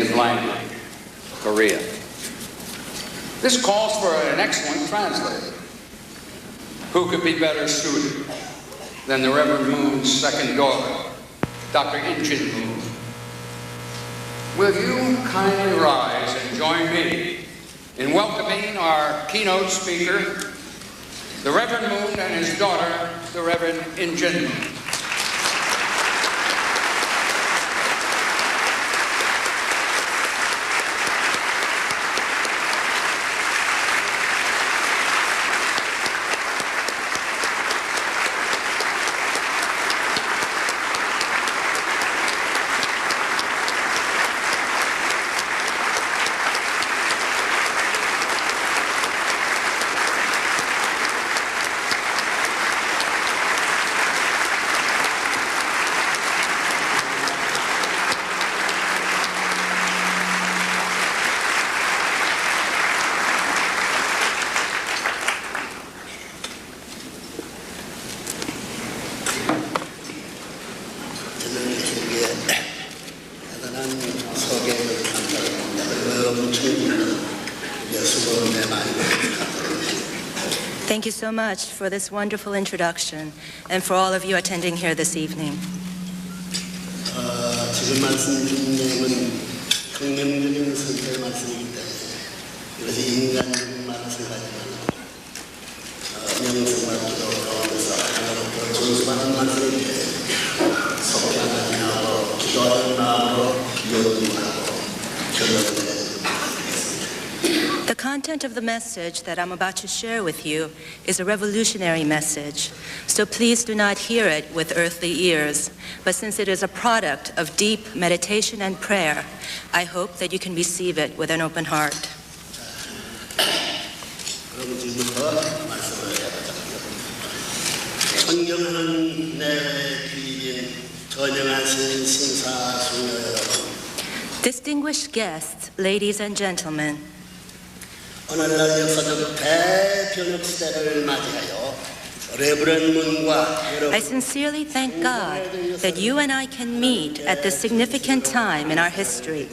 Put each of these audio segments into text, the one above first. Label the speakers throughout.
Speaker 1: native language, Korea. This calls for an excellent translator. Who could be better suited than the Reverend Moon's second daughter, Dr. In-Jin Moon? Will you kindly rise and join me in welcoming our keynote speaker, the Reverend Moon, and his daughter, the Reverend In-Jin Moon.
Speaker 2: Thank you so much for this wonderful introduction and for all of you attending here this evening.
Speaker 3: 지금 말씀 주신 내용은 긍정적인 선택의 말씀이기 때문에 이것이 인간적인 말씀까지만 명성과 기도 가운데서 하나님께 존수받는 말씀이 속죄하는 마음으로 기도하는 마음으로 기도하고 결론을
Speaker 2: The content of the message that I'm about to share with you is a revolutionary message, so please do not hear it with earthly ears. But since it is a product of deep meditation and prayer, I hope that you can receive it with an open heart.
Speaker 3: 그럼 지금부터 말씀을 해보자고요. 존경하는 내 귀인 전영하신 신사숙녀 여러분.
Speaker 2: Distinguished guests, ladies and gentlemen,
Speaker 3: 오늘날 역사적 대변혁 시대를 맞이하여 레브런 문과 여러분
Speaker 2: I sincerely thank God that you and I can meet at this significant time in our history.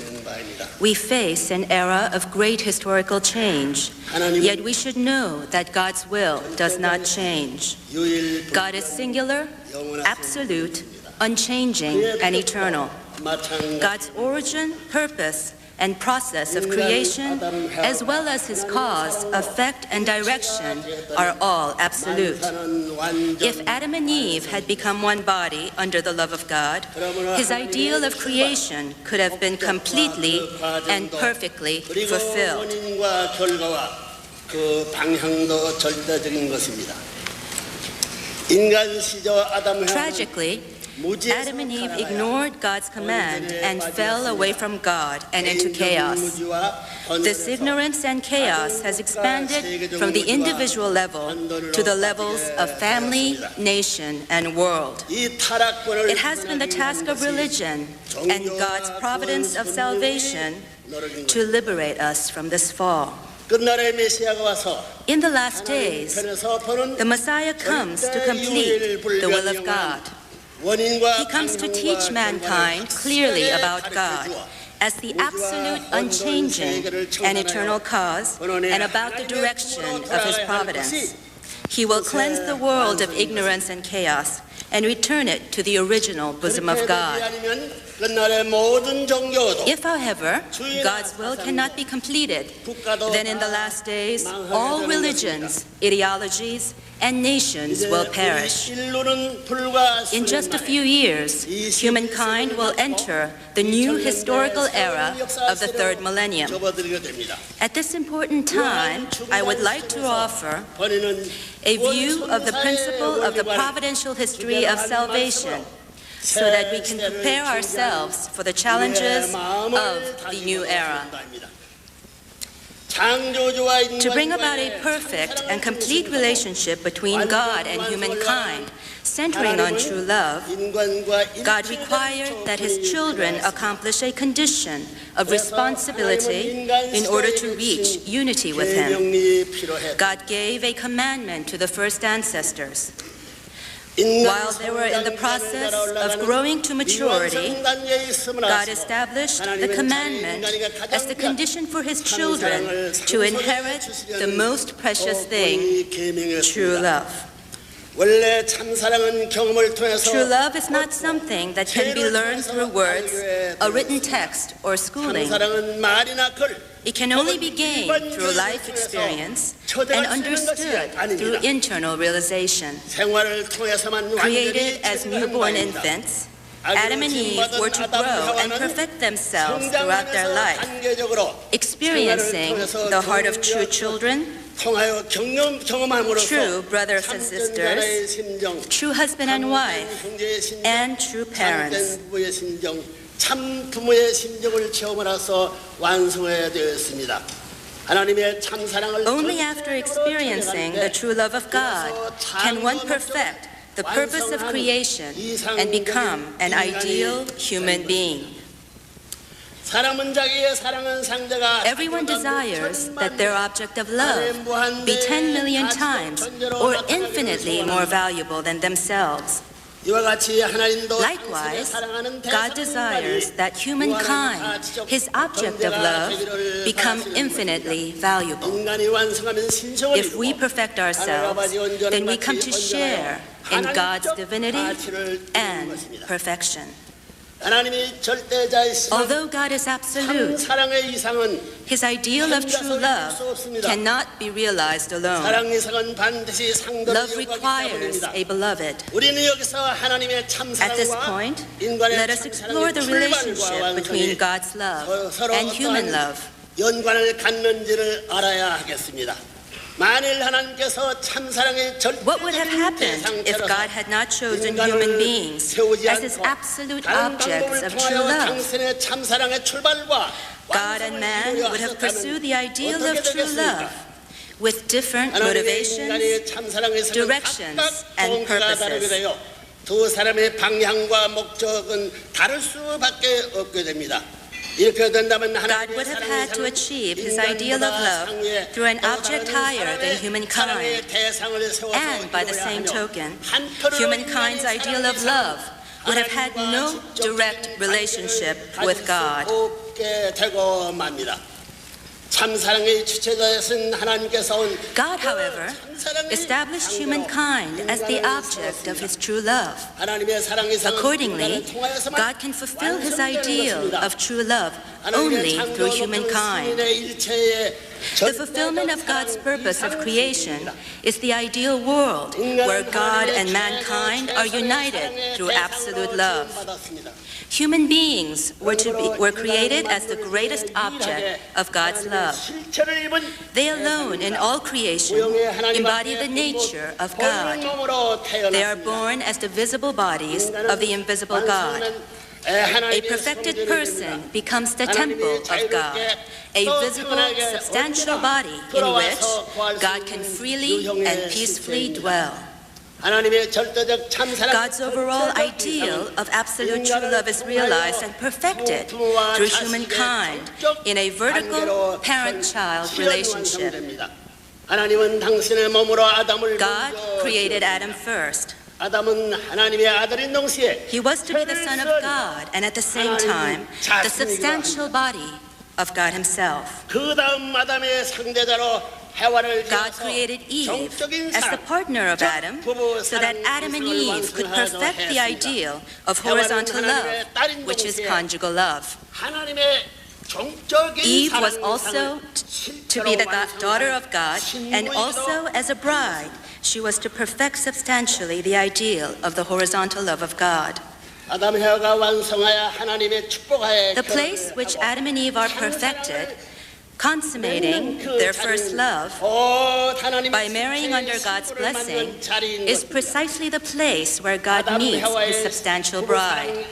Speaker 2: We face an era of great historical change, yet we should know that God's will does not change. God is singular, absolute, unchanging, and eternal. God's origin, purpose, and process of creation, as well as his cause, effect, and direction, are all absolute. If Adam and Eve had become one body under the love of God, his ideal of creation could have been completely and perfectly fulfilled. Tragically, Adam and Eve ignored God's command and fell away from God and into chaos. This ignorance and chaos has expanded from the individual level to the levels of family, nation, and world. It has been the task of religion and God's providence of salvation to liberate us from this fall. In the last days, the Messiah comes to complete the will of God. He comes to teach mankind clearly about God as the absolute, unchanging, and eternal cause, and about the direction of his providence. He will cleanse the world of ignorance and chaos and return it to the original bosom of God. If, however, God's will cannot be completed, then in the last days, all religions, ideologies, and nations will perish. In just a few years, humankind will enter the new historical era of the third millennium. At this important time, I would like to offer a view of the principle of the providential history of salvation, so that we can prepare ourselves for the challenges of the new era. To bring about a perfect and complete relationship between God and humankind, centering on true love, God required that his children accomplish a condition of responsibility in order to reach unity with him. God gave a commandment to the first ancestors. While they were in the process of growing to maturity, God established the commandment as the condition for His children to inherit the most precious thing, true love. True love is not something that can be learned through words, a written text, or schooling. It can only be gained through life experience and understood through internal realization. Created as newborn infants, Adam and Eve were to grow and perfect themselves throughout their life, experiencing the heart of true children, true brothers and sisters, true husband and wife, and true parents.
Speaker 3: 참 부모의 심정을 체험하라서 완성되었습니다. 하나님의 참 사랑을
Speaker 2: Only after experiencing the true love of God can one perfect the purpose of creation and become an ideal human being. Everyone desires that their object of love be 10 million times or infinitely more valuable than themselves. Likewise, God desires that humankind, His object of love, become infinitely valuable. If we perfect ourselves, then we come to share in God's divinity and perfection. Although God is absolute, His ideal of true love cannot be realized alone. Love requires a beloved. At this point, let us explore the relationship between God's love and human love. What would have happened if God had not chosen human beings as His absolute objects of true love? God and man would have pursued the ideal of true love with different motivations, directions, and purposes.
Speaker 3: 두 사람의 방향과 목적은 다를 수밖에 없게 됩니다.
Speaker 2: God would have had to achieve His ideal of love through an object higher than humankind. And by the same token, humankind's ideal of love would have had no direct relationship with God. God, however, established humankind as the object of His true love. Accordingly, God can fulfill His ideal of true love only through humankind. The fulfillment of God's purpose of creation is the ideal world where God and mankind are united through absolute love. Human beings were created as the greatest object of God's love. They alone in all creation embody the nature of God. They are born as the visible bodies of the invisible God. A perfected person becomes the temple of God, a visible, substantial body in which God can freely and peacefully dwell. God's overall ideal of absolute true love is realized and perfected through humankind in a vertical parent-child relationship. God created Adam first. He was to be the Son of God and at the same time the substantial body of God Himself. God created Eve as the partner of Adam so that Adam and Eve could perfect the ideal of horizontal love, which is conjugal love. Eve was also to be the daughter of God, and also as a bride, she was to perfect substantially the ideal of the horizontal love of God. The place which Adam and Eve are perfected, consummating their first love by marrying under God's blessing, is precisely the place where God meets His substantial bride.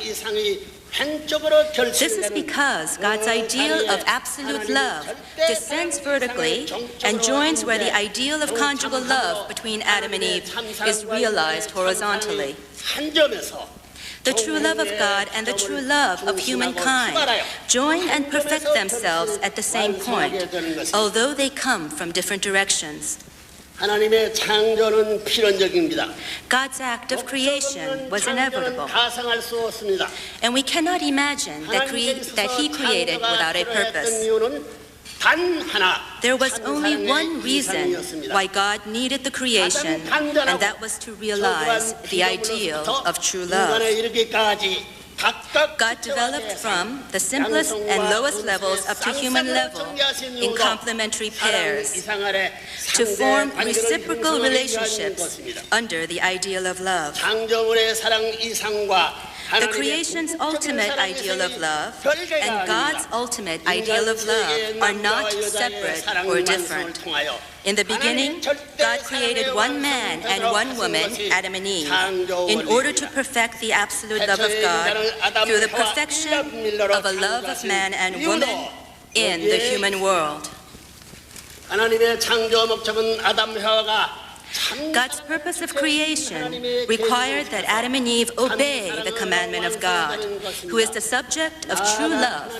Speaker 2: This is because God's ideal of absolute love descends vertically and joins where the ideal of conjugal love between Adam and Eve is realized horizontally. The true love of God and the true love of humankind join and perfect themselves at the same point, although they come from different directions.
Speaker 3: 하나님의 창조는 필연적입니다.
Speaker 2: God's act of creation was inevitable,
Speaker 3: 가상할 수 없습니다.
Speaker 2: and we cannot imagine that He created without a purpose.
Speaker 3: 단 하나,
Speaker 2: There was only one reason why God needed the creation, and that was to realize the ideal of true love. God developed from the simplest and lowest levels up to human level in complementary pairs to form reciprocal relationships under the ideal of love. The creation's ultimate ideal of love and God's ultimate ideal of love are not separate or different. In the beginning, God created one man and one woman, Adam and Eve, in order to perfect the absolute love of God through the perfection of a love of man and woman in the human world. God's purpose of creation required that Adam and Eve obey the commandment of God, who is the subject of true love,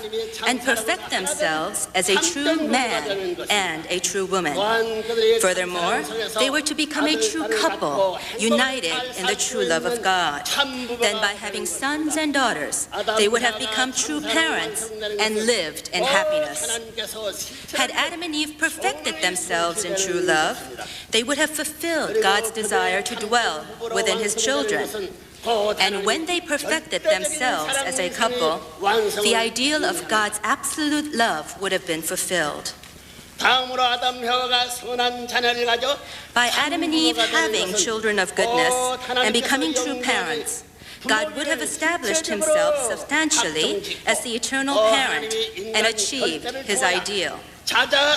Speaker 2: and perfect themselves as a true man and a true woman. Furthermore, they were to become a true couple, united in the true love of God. Then by having sons and daughters, they would have become true parents and lived in happiness. Had Adam and Eve perfected themselves in true love, they would have fulfilled God's desire to dwell within His children. And when they perfected themselves as a couple, the ideal of God's absolute love would have been fulfilled. By Adam and Eve having children of goodness and becoming true parents, God would have established Himself substantially as the eternal parent and achieved His ideal.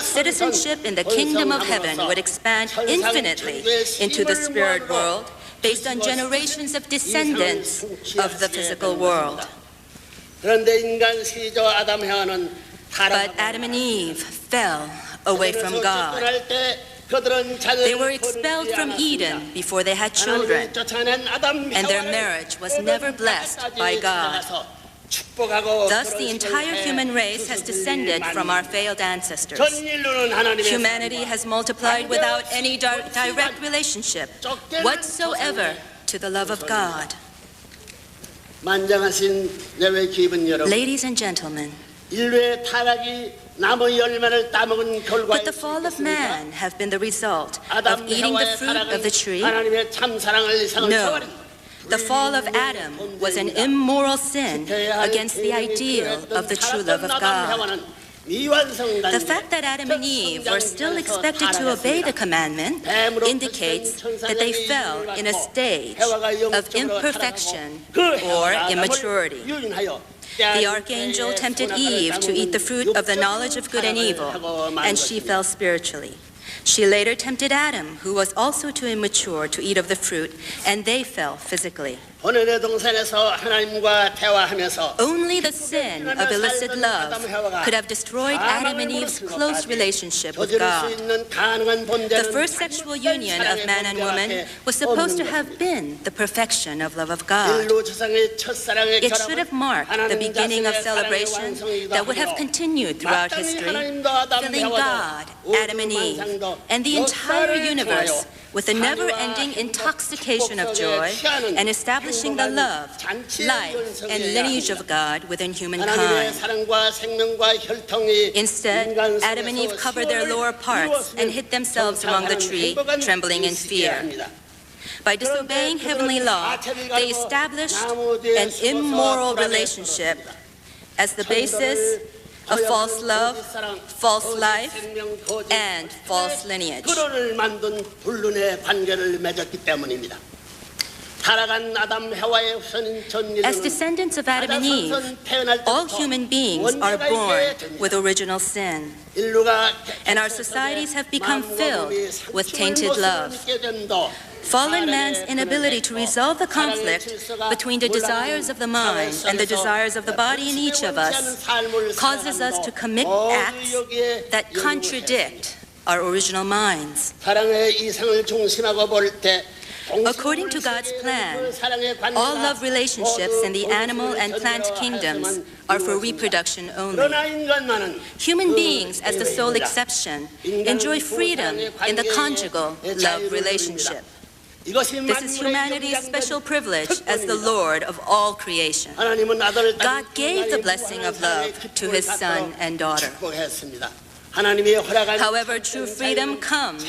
Speaker 2: Citizenship in the kingdom of heaven would expand infinitely into the spirit world based on generations of descendants of the physical world. But Adam and Eve fell away from God. They were expelled from Eden before they had children, and their marriage was never blessed by God. Thus, the entire human race has descended from our failed ancestors. Humanity has multiplied without any direct relationship whatsoever to the love of God. Ladies and gentlemen, would the fall of man have been the result of eating the fruit of the tree? No. The fall of Adam was an immoral sin against the ideal of the true love of God. The fact that Adam and Eve were still expected to obey the commandment indicates that they fell in a stage of imperfection or immaturity. The archangel tempted Eve to eat the fruit of the knowledge of good and evil, and she fell spiritually. She later tempted Adam, who was also too immature, to eat of the fruit, and they fell physically. Only the sin of illicit love could have destroyed Adam and Eve's close relationship with God. The first sexual union of man and woman was supposed to have been the perfection of love of God. It should have marked the beginning of celebration that would have continued throughout history, filling God, Adam and Eve, and the entire universe with a never-ending intoxication of joy and establishing the love, life, and lineage of God within humankind. Instead, Adam and Eve covered their lower parts and hid themselves among the tree, trembling in fear. By disobeying heavenly law, they established an immoral relationship as the basis of false love, false life, and false lineage. As descendants of Adam and Eve, all human beings are born with original sin, and our societies have become filled with tainted love. Fallen man's inability to resolve the conflict between the desires of the mind and the desires of the body in each of us causes us to commit acts that contradict our original minds. According to God's plan, all love relationships in the animal and plant kingdoms are for reproduction only. Human beings, as the sole exception, enjoy freedom in the conjugal love relationship. This is humanity's special privilege as the Lord of all creation. God gave the blessing of love to his son and daughter. However, true freedom comes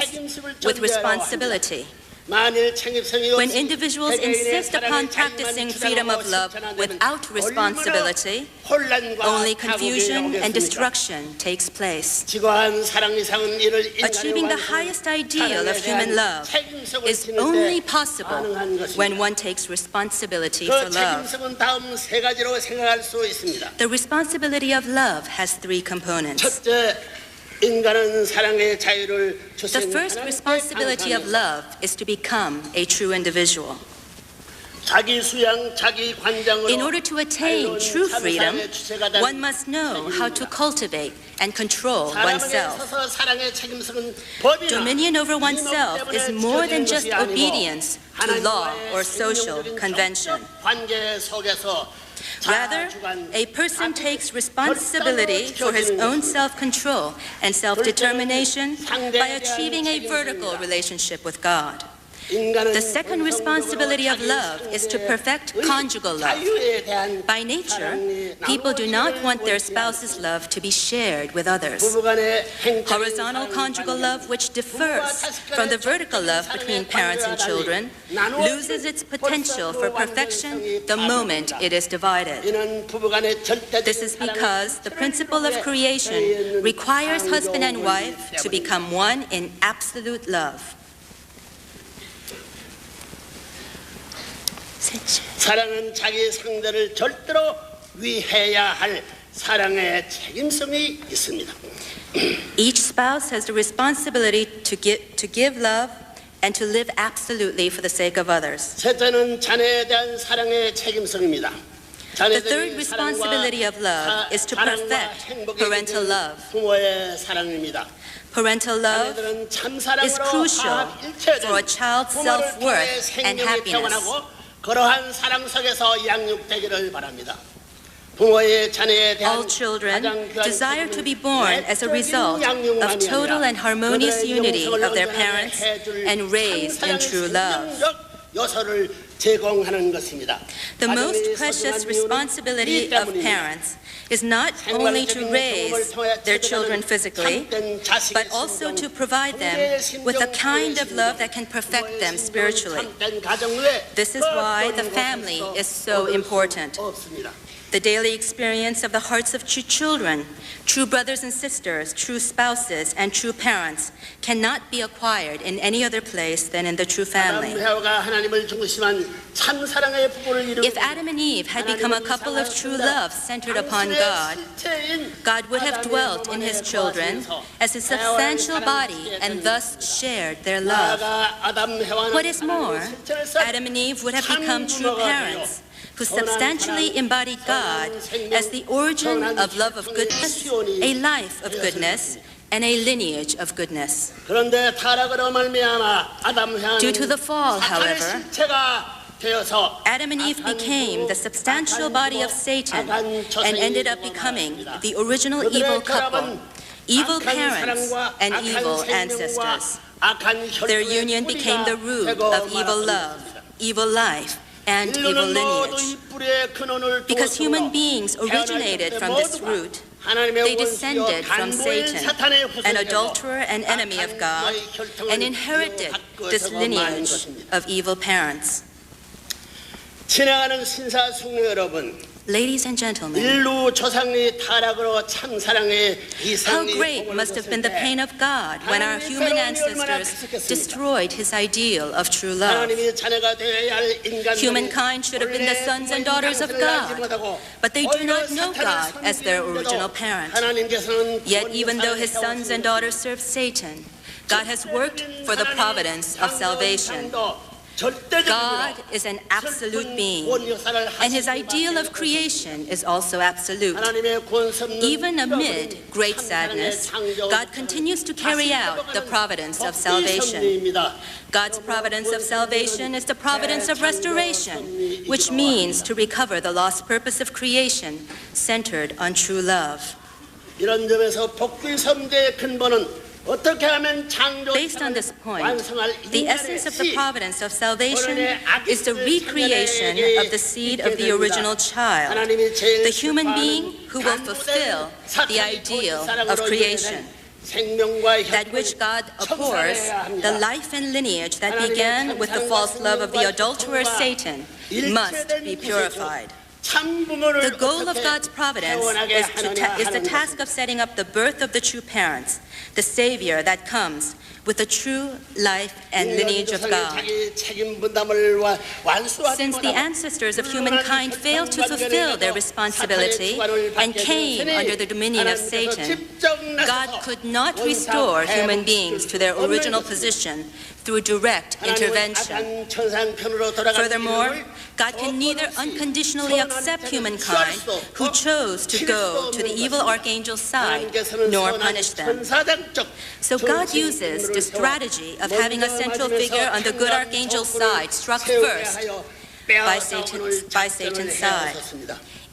Speaker 2: with responsibility. When individuals insist upon practicing freedom of love without responsibility, only confusion and destruction takes place. Achieving the highest ideal of human love is only possible when one takes responsibility for love. The responsibility of love has three components. The first responsibility of love is to become a true individual. In order to attain true freedom, one must know how to cultivate and control oneself. Dominion over oneself is more than just obedience to law or social convention. Rather, a person takes responsibility for his own self-control and self-determination by achieving a vertical relationship with God. The second responsibility of love is to perfect conjugal love. By nature, people do not want their spouse's love to be shared with others. Horizontal conjugal love, which differs from the vertical love between parents and children, loses its potential for perfection the moment it is divided. This is because the principle of creation requires husband and wife to become one in absolute love.
Speaker 3: 사랑은 자기 상대를 절대로 위해야 할 사랑의 책임성이 있습니다.
Speaker 2: Each spouse has the responsibility to give love and to live absolutely for the sake of others.
Speaker 3: 셋째는 자녀에 대한 사랑의 책임성입니다.
Speaker 2: The third responsibility of love is to perfect parental love.
Speaker 3: 부모의 사랑입니다.
Speaker 2: Parental love is crucial for a child's self-worth and happiness.
Speaker 3: 그러한 사랑 속에서 양육되기를 바랍니다. 부모의 자녀에 대한
Speaker 2: All children desire to be born as a result of total and harmonious unity of their parents and raised in true love.
Speaker 3: 요소를 제공하는 것입니다.
Speaker 2: The most precious responsibility of parents is not only to raise their children physically, but also to provide them with the kind of love that can perfect them spiritually. This is why the family is so important. The daily experience of the hearts of true children, true brothers and sisters, true spouses, and true parents cannot be acquired in any other place than in the true family. If Adam and Eve had become a couple of true love centered upon God, God would have dwelt in his children as a substantial body and thus shared their love. What is more, Adam and Eve would have become true parents who substantially embodied God as the origin of love of goodness, a life of goodness, and a lineage of goodness. Due to the fall, however, Adam and Eve became the substantial body of Satan and ended up becoming the original evil couple, evil parents, and evil ancestors. Their union became the root of evil love, evil life, and evil lineage. Because human beings originated from this root, they descended from Satan, an adulterer and enemy of God, and inherited this lineage of evil parents. Ladies and gentlemen, how great must have been the pain of God when our human ancestors destroyed his ideal of true love. Humankind should have been the sons and daughters of God, but they do not know God as their original parent. Yet even though his sons and daughters serve Satan, God has worked for the providence of salvation. God is an absolute being, and his ideal of creation is also absolute. Even amid great sadness, God continues to carry out the providence of salvation. God's providence of salvation is the providence of restoration, which means to recover the lost purpose of creation centered on true love.
Speaker 3: 이런 점에서 복귀 섬대의 근본은
Speaker 2: Based on this point, the essence of the providence of salvation is the recreation of the seed of the original child, the human being who will fulfill the ideal of creation. That which God abhors, the life and lineage that began with the false love of the adulterer Satan, must be purified. The goal of God's providence is the task of setting up the birth of the true parents, the Savior that comes with the true life and lineage of God. Since the ancestors of humankind failed to fulfill their responsibility and came under the dominion of Satan, God could not restore human beings to their original position through direct intervention. Furthermore, God can neither unconditionally accept humankind who chose to go to the evil archangel's side, nor punish them. So God uses the strategy of having a central figure on the good archangel's side struck first by Satan's side.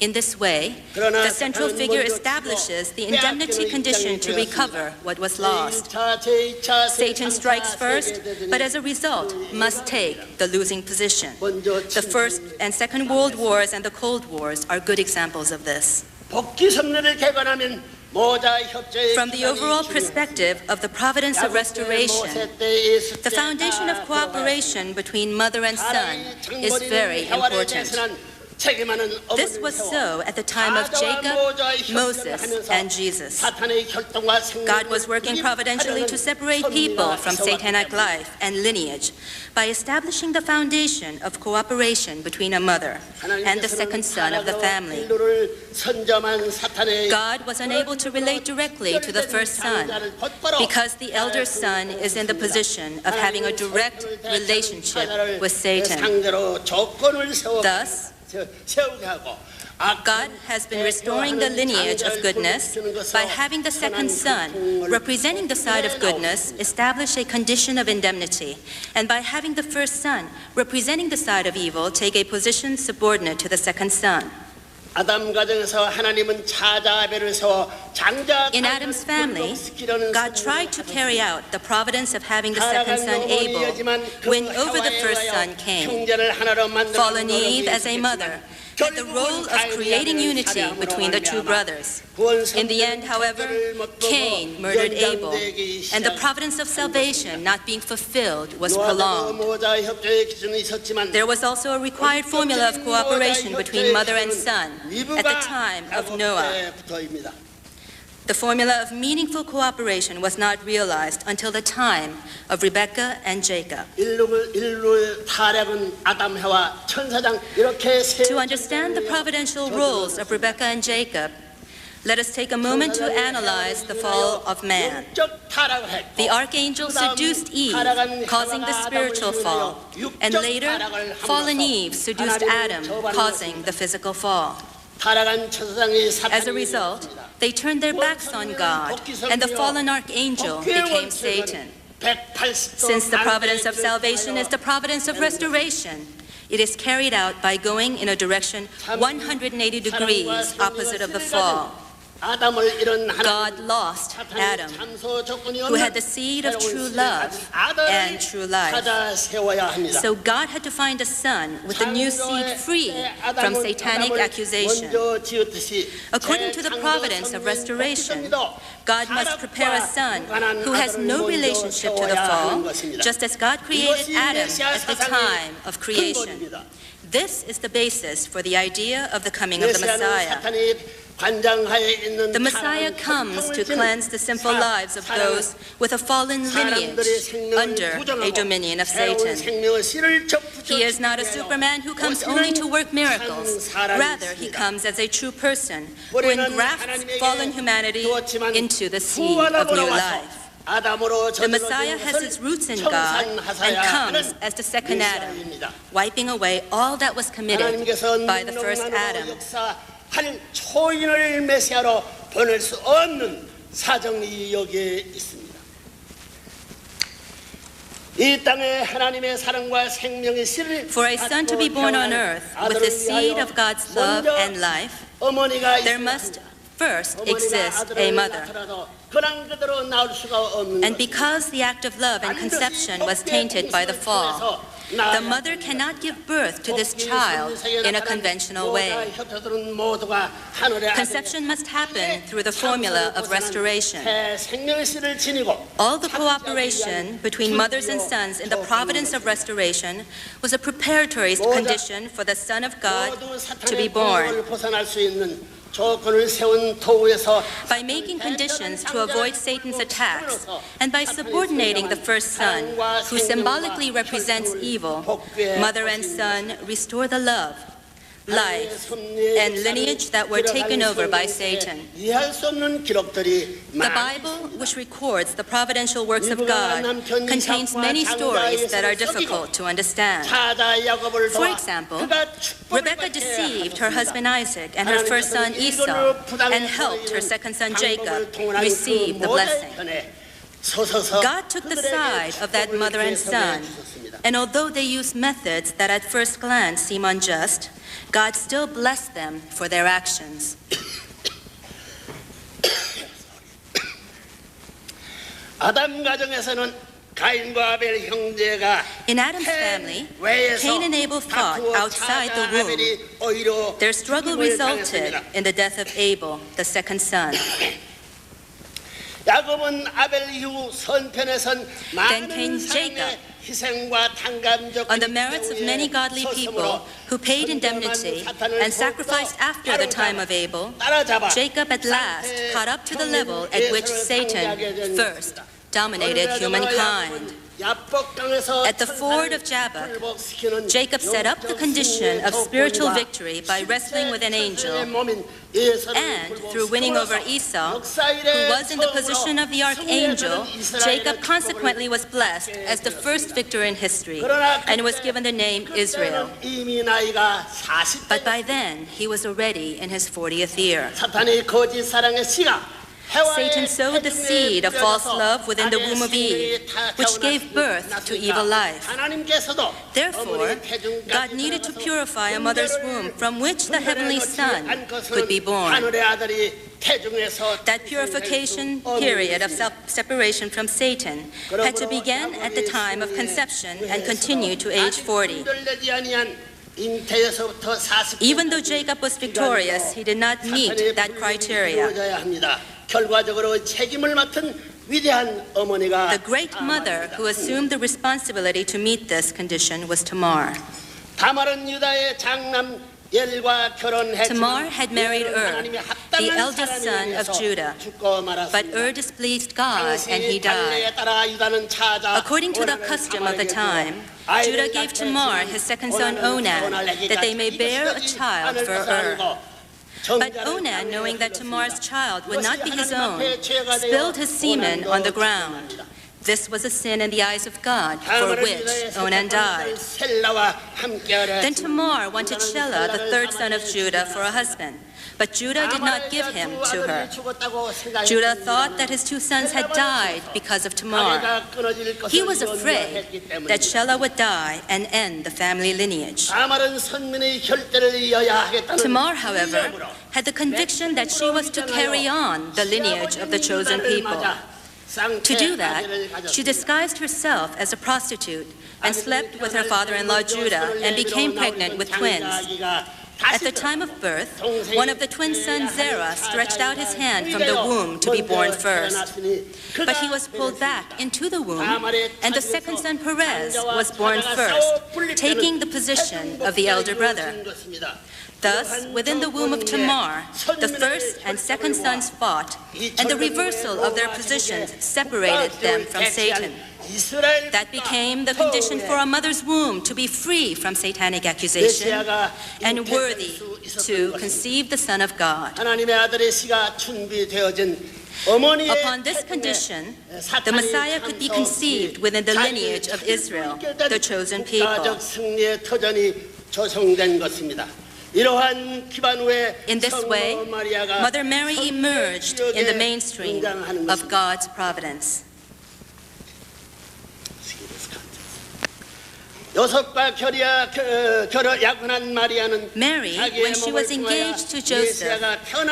Speaker 2: In this way, the central figure establishes the indemnity condition to recover what was lost. Satan strikes first, but as a result must take the losing position. The First and Second World Wars and the Cold Wars are good examples of this. From the overall perspective of the providence of restoration, the foundation of cooperation between mother and son is very important. This was so at the time of Jacob, Moses, and Jesus. God was working providentially to separate people from satanic life and lineage by establishing the foundation of cooperation between a mother and the second son of the family. God was unable to relate directly to the first son because the elder son is in the position of having a direct relationship with Satan. Thus, God has been restoring the lineage of goodness by having the second son, representing the side of goodness, establish a condition of indemnity, and by having the first son, representing the side of evil, take a position subordinate to the second son. In Adam's family, God tried to carry out the providence of having the second son Abel win over the first son Cain. Fallen Eve, as a mother, had the role of creating unity between the two brothers. In the end, however, Cain murdered Abel, and the providence of salvation not being fulfilled was prolonged. There was also a required formula of cooperation between mother and son at the time of Noah. The formula of meaningful cooperation was not realized until the time of Rebekah and Jacob. To understand the providential roles of Rebekah and Jacob, let us take a moment to analyze the fall of man. The archangel seduced Eve, causing the spiritual fall, and later, fallen Eve seduced Adam, causing the physical fall. As a result, they turned their backs on God, and the fallen archangel became Satan. Since the providence of salvation is the providence of restoration, it is carried out by going in a direction 180 degrees opposite of the fall. God lost Adam, who had the seed of true love and true life. So God had to find a son with a new seed free from satanic accusation. According to the providence of restoration, God must prepare a son who has no relationship to the fall, just as God created Adam at the time of creation. This is the basis for the idea of the coming of the Messiah. The Messiah comes to cleanse the sinful lives of those with a fallen lineage under a dominion of Satan. He is not a Superman who comes only to work miracles. Rather, he comes as a true person who engrafts fallen humanity into the seed of new life. The Messiah has its roots in God and comes as the second Adam, wiping away all that was committed by the first Adam.
Speaker 3: 할 초인을 메시아로 보낼 수 없는 사정이 여기에 있습니다. 이 땅에 하나님의 사랑과 생명의 씨를
Speaker 2: For a son to be born on earth with the seed of God's love and life, there must first exist a mother. And because the act of love and conception was tainted by the fall, the mother cannot give birth to this child in a conventional way. Conception must happen through the formula of restoration. All the cooperation between mothers and sons in the providence of restoration was a preparatory condition for the Son of God to be born. By making conditions to avoid Satan's attacks, and by subordinating the first son, who symbolically represents evil, mother and son restore the love, life, and lineage that were taken over by Satan. The Bible, which records the providential works of God, contains many stories that are difficult to understand. For example, Rebekah deceived her husband Isaac and her first son Esau and helped her second son Jacob receive the blessing. God took the side of that mother and son, and although they used methods that at first glance seem unjust, God still blessed them for their actions. In Adam's family, Cain and Abel fought outside the womb. Their struggle resulted in the death of Abel, the second son. Then came Jacob. On the merits of many godly people who paid indemnity and sacrificed after the time of Abel, Jacob at last caught up to the level at which Satan first dominated humankind. At the ford of Jabbok, Jacob set up the condition of spiritual victory by wrestling with an angel, and through winning over Esau, who was in the position of the archangel, Jacob consequently was blessed as the first victor in history and was given the name Israel. But by then, he was already in his 40th year. Satan sowed the seed of false love within the womb of Eve, which gave birth to evil life. Therefore, God needed to purify a mother's womb from which the heavenly Son could be born. That purification period of separation from Satan had to begin at the time of conception and continue to age 40. Even though Jacob was victorious, he did not meet that criteria. The great mother who assumed the responsibility to meet this condition was Tamar. Tamar had married the eldest son of Judah, but displeased God and he died. According to the custom of the time, Judah gave Tamar his second son Onan that they may bear a child for But Onan, knowing that Tamar's child would not be his own, spilled his semen on the ground. This was a sin in the eyes of God, for which Onan died. Then Tamar wanted Shelah, the third son of Judah, for a husband, but Judah did not give him to her. Judah thought that his two sons had died because of Tamar. He was afraid that Shelah would die and end the family lineage. Tamar, however, had the conviction that she was to carry on the lineage of the chosen people. To do that, she disguised herself as a prostitute and slept with her father-in-law Judah and became pregnant with twins. At the time of birth, one of the twin sons, Zerah, stretched out his hand from the womb to be born first. But he was pulled back into the womb, and the second son, Perez, was born first, taking the position of the elder brother. Thus, within the womb of Tamar, the first and second sons fought, and the reversal of their positions separated them from Satan. That became the condition for a mother's womb to be free from satanic accusation and worthy to conceive the Son of God. Upon this condition, the Messiah could be conceived within the lineage of Israel, the chosen people. In this way, Mother Mary emerged in the mainstream of God's providence. Mary, when she was engaged to Joseph,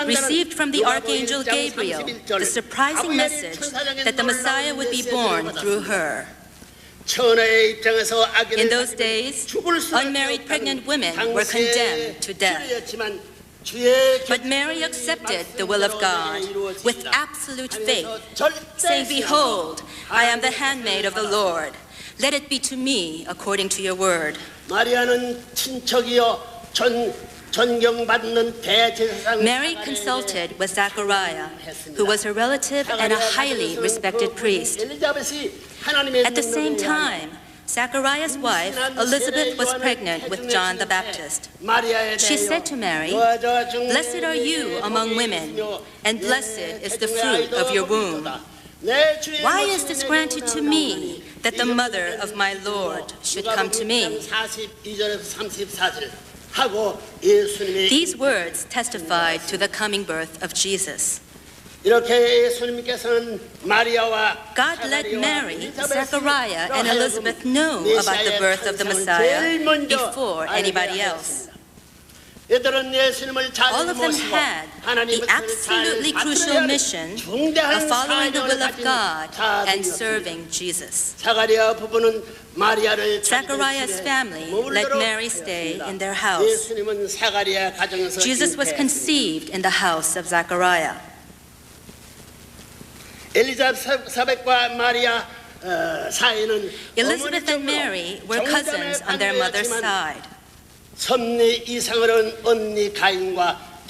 Speaker 2: received from the Archangel Gabriel the surprising message that the Messiah would be born through her. In those days, unmarried pregnant women were condemned to death. But Mary accepted the will of God with absolute faith, saying, "Behold, I am the handmaid of the Lord. Let it be to me according to your word." Mary consulted with Zachariah, who was her relative and a highly respected priest. At the same time, Zachariah's wife, Elizabeth, was pregnant with John the Baptist. She said to Mary, "Blessed are you among women, and blessed is the fruit of your womb. Why is this granted to me, that the mother of my Lord should come to me?" These words testified to the coming birth of Jesus. God let Mary, Zachariah, and Elizabeth know about the birth of the Messiah before anybody else. All of them had the absolutely crucial mission of following the will of God and serving Jesus. Zachariah's family let Mary stay in their house. Jesus was conceived in the house of Zachariah. Elizabeth and Mary were cousins on their mother's side.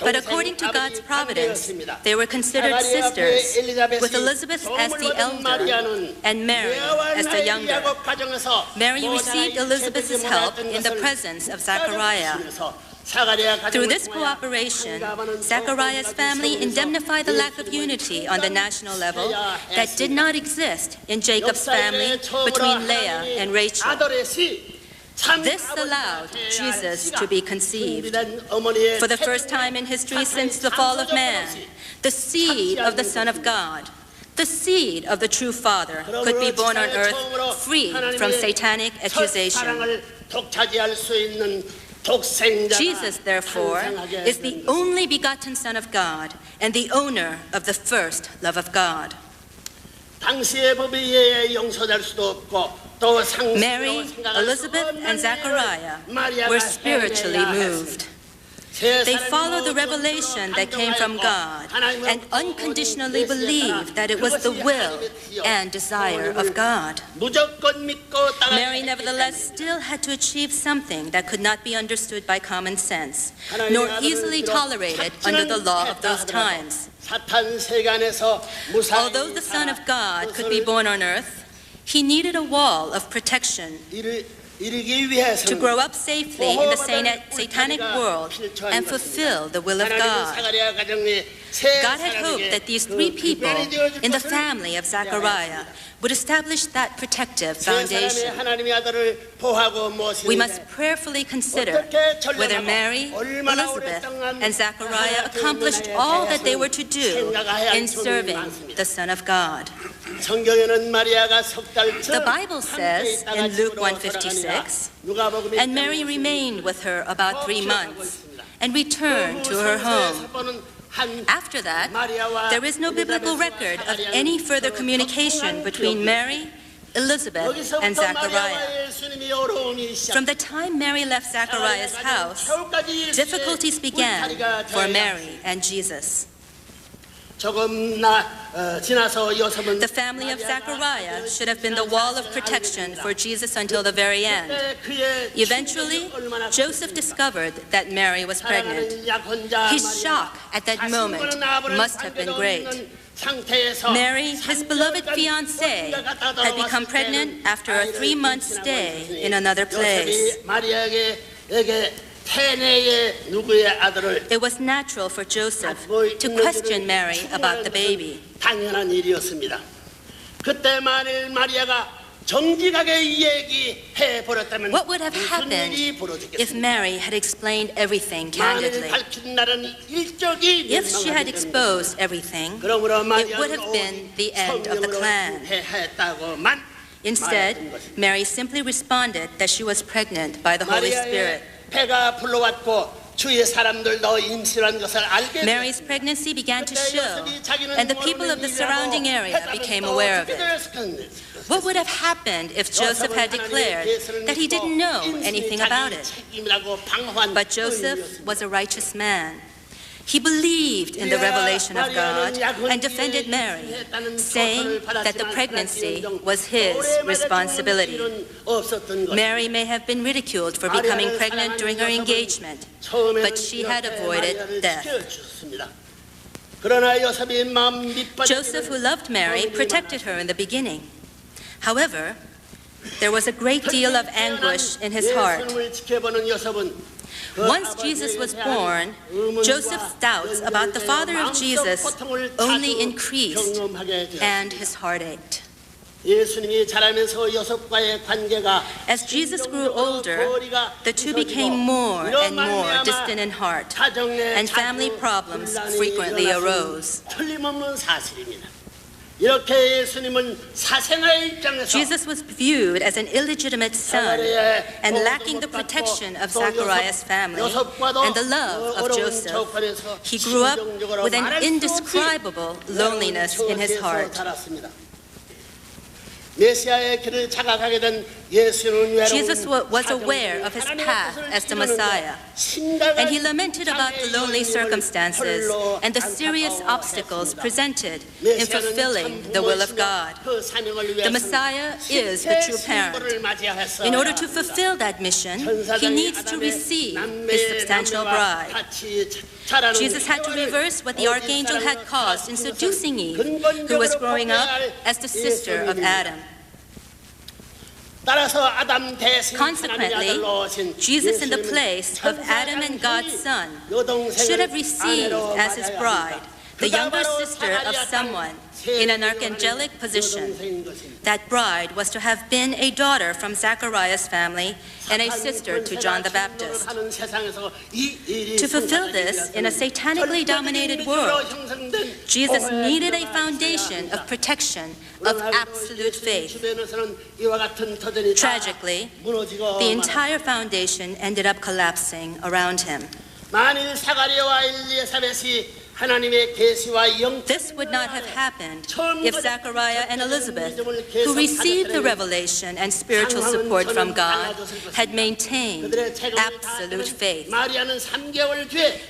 Speaker 2: But according to God's providence, they were considered sisters, with Elizabeth as the elder and Mary as the younger. Mary received Elizabeth's help in the presence of Zachariah. Through this cooperation, Zachariah's family indemnified the lack of unity on the national level that did not exist in Jacob's family between Leah and Rachel. This allowed Jesus to be conceived. For the first time in history since the fall of man, the seed of the Son of God, the seed of the true Father, could be born on earth free from satanic accusation. Jesus, therefore, is the only begotten Son of God and the owner of the first love of God. Mary, Elizabeth, and Zachariah were spiritually moved. They followed the revelation that came from God and unconditionally believed that it was the will and desire of God. Mary, nevertheless, still had to achieve something that could not be understood by common sense, nor easily tolerated under the law of those times. Although the Son of God could be born on earth, he needed a wall of protection to grow up safely in the satanic world and fulfill the will of God. God had hoped that these three people in the family of Zachariah would establish that protective foundation. We must prayerfully consider whether Mary, Elizabeth, and Zachariah accomplished all that they were to do in serving the Son of God. The Bible says in Luke 1:56, "And Mary remained with her about 3 months and returned to her home." After that, there is no biblical record of any further communication between Mary, Elizabeth, and Zachariah. From the time Mary left Zachariah's house, difficulties began for Mary and Jesus. The family of Zachariah should have been the wall of protection for Jesus until the very end. Eventually, Joseph discovered that Mary was pregnant. His shock at that moment must have been great. Mary, his beloved fiancée, had become pregnant after a 3-month stay in another place.
Speaker 3: 태네의 누구의 아들을
Speaker 2: It was natural for Joseph to question Mary about the baby.
Speaker 3: 당연한 일이었습니다. 그때 만일 마리아가 정직하게 얘기해 버렸다면
Speaker 2: What would have
Speaker 3: 무슨
Speaker 2: happened
Speaker 3: 일이
Speaker 2: if
Speaker 3: 벌어졌겠습니까?
Speaker 2: Mary had explained everything
Speaker 3: 만일
Speaker 2: candidly?
Speaker 3: 밝힌 날은 일적이
Speaker 2: If she had
Speaker 3: 멸망하게 됩니다.
Speaker 2: exposed everything,
Speaker 3: 그러므로
Speaker 2: it would have been the end of the clan.
Speaker 3: 했다고만
Speaker 2: Instead, Mary simply responded that she was pregnant by the Holy Spirit.
Speaker 3: 마리아의 배가 불러왔고 주의 사람들도 임신한 것을 알게
Speaker 2: Mary's pregnancy began to show, and the people of the surrounding area became aware of it. What would have happened if Joseph had declared that he didn't know anything about it? But Joseph was a righteous man. He believed in the revelation of God and defended Mary, saying that the pregnancy was his responsibility. Mary may have been ridiculed for becoming pregnant during her engagement, but she had avoided death. Joseph, who loved Mary, protected her in the beginning. However, there was a great deal of anguish in his heart. Once Jesus was born, Joseph's doubts about the father of Jesus only increased, and his heart ached. As Jesus grew older, the two became more and more distant in heart, and family problems frequently arose. Jesus was viewed as an illegitimate son, and lacking the protection of Zachariah's family and the love of Joseph, he grew up with an indescribable loneliness in his heart. Jesus was aware of his path as the Messiah, and he lamented about the lonely circumstances and the serious obstacles presented in fulfilling the will of God. The Messiah is the true parent. In order to fulfill that mission, he needs to receive his substantial bride. Jesus had to reverse what the archangel had caused in seducing Eve, who was growing up as the sister of Adam. Consequently, Jesus, in the place of Adam and God's son, should have received as his bride the younger sister of someone in an archangelic position. That bride was to have been a daughter from Zachariah's family and a sister to John the Baptist. To fulfill this in a satanically dominated world, Jesus needed a foundation of protection, of absolute faith. Tragically, the entire foundation ended up collapsing around him. This would not have happened if Zachariah and Elizabeth, who received the revelation and spiritual support from God, had maintained absolute faith.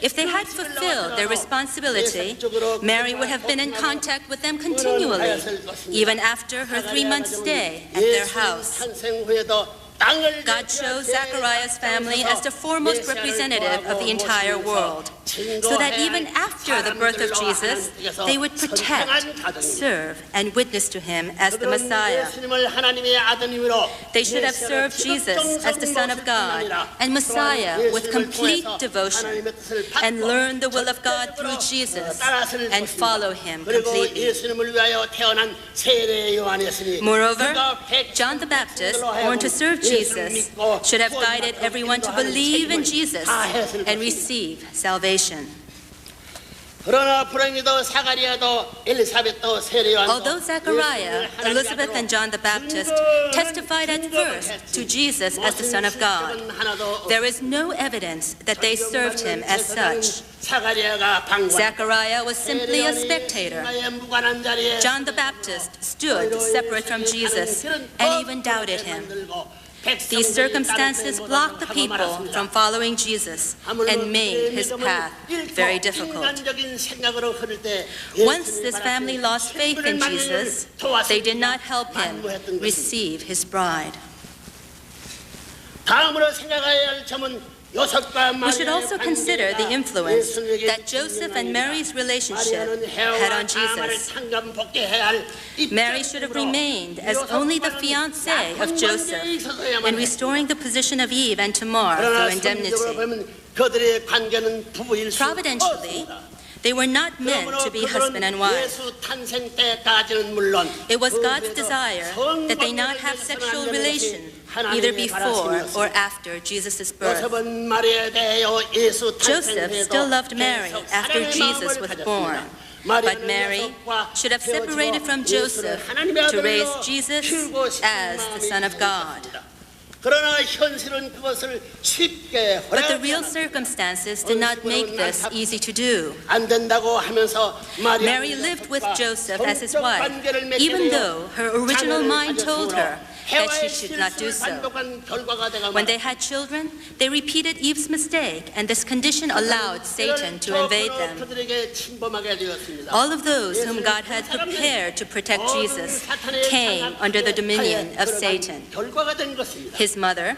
Speaker 2: If they had fulfilled their responsibility, Mary would have been in contact with them continually, even after her 3-month stay at their house. God chose Zachariah's family as the foremost representative of the entire world, so that even after the birth of Jesus, they would protect, serve, and witness to him as the Messiah. They should have served Jesus as the Son of God and Messiah with complete devotion, and learn the will of God through Jesus and follow him completely. Moreover, John the Baptist, born to serve Jesus, should have guided everyone to believe in Jesus and receive salvation. Although Zachariah, Elizabeth, and John the Baptist testified at first to Jesus as the Son of God, there is no evidence that they served him as such. Zachariah was simply a spectator. John the Baptist stood separate from Jesus and even doubted him. These circumstances blocked the people from following Jesus and made his path very difficult. Once this family lost faith in Jesus, they did not help him receive his bride. We should also consider the influence that Joseph and Mary's relationship had on Jesus. Mary should have remained as only the fiancée of Joseph in restoring the position of Eve and Tamar through indemnity. Providentially, they were not meant to be husband and wife. It was God's desire that they not have sexual relation either before or after Jesus' birth. Joseph still loved Mary after Jesus was born, but Mary should have separated from Joseph to raise Jesus as the Son of God. But the real circumstances did not make this easy to do. Mary lived with Joseph as his wife, even though her original mind told her that she should not do so. When they had children, they repeated Eve's mistake, and this condition allowed Satan to invade them. All of those whom God had prepared to protect Jesus came under the dominion of Satan. His mother,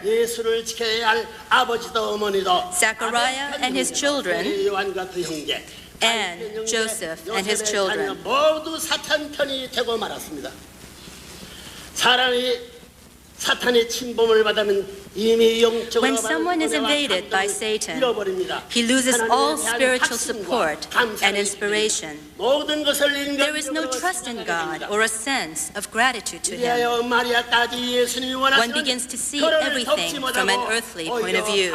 Speaker 2: Zachariah and his children, and Joseph and his children. When someone is invaded by Satan, he loses all spiritual support and inspiration. There is no trust in God or a sense of gratitude to Him. One begins to see everything from an earthly point of view.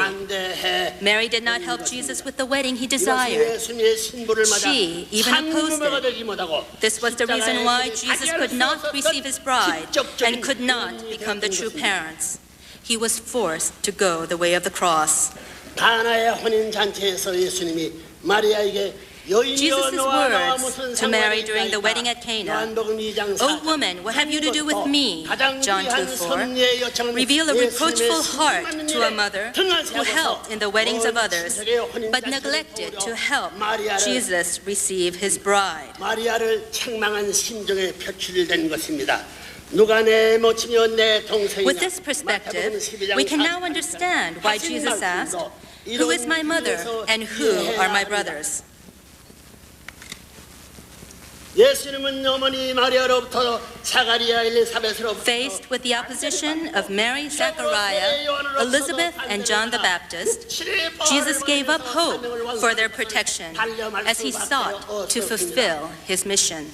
Speaker 2: Mary did not help Jesus with the wedding he desired. She even opposed it. This was the reason why Jesus could not receive his bride and could not become the true parents. He was forced to go the way of the cross. Jesus' words to Mary during the wedding at Cana, "O woman, what have you to do with me?" John 2:4, reveal a reproachful heart to a mother who helped in the weddings of others, but neglected to help Jesus receive his bride. With this perspective, we can now understand why Jesus asked, "Who is my mother and who are my brothers?" Faced with the opposition of Mary, Zachariah, Elizabeth, and John the Baptist, Jesus gave up hope for their protection as he sought to fulfill his mission.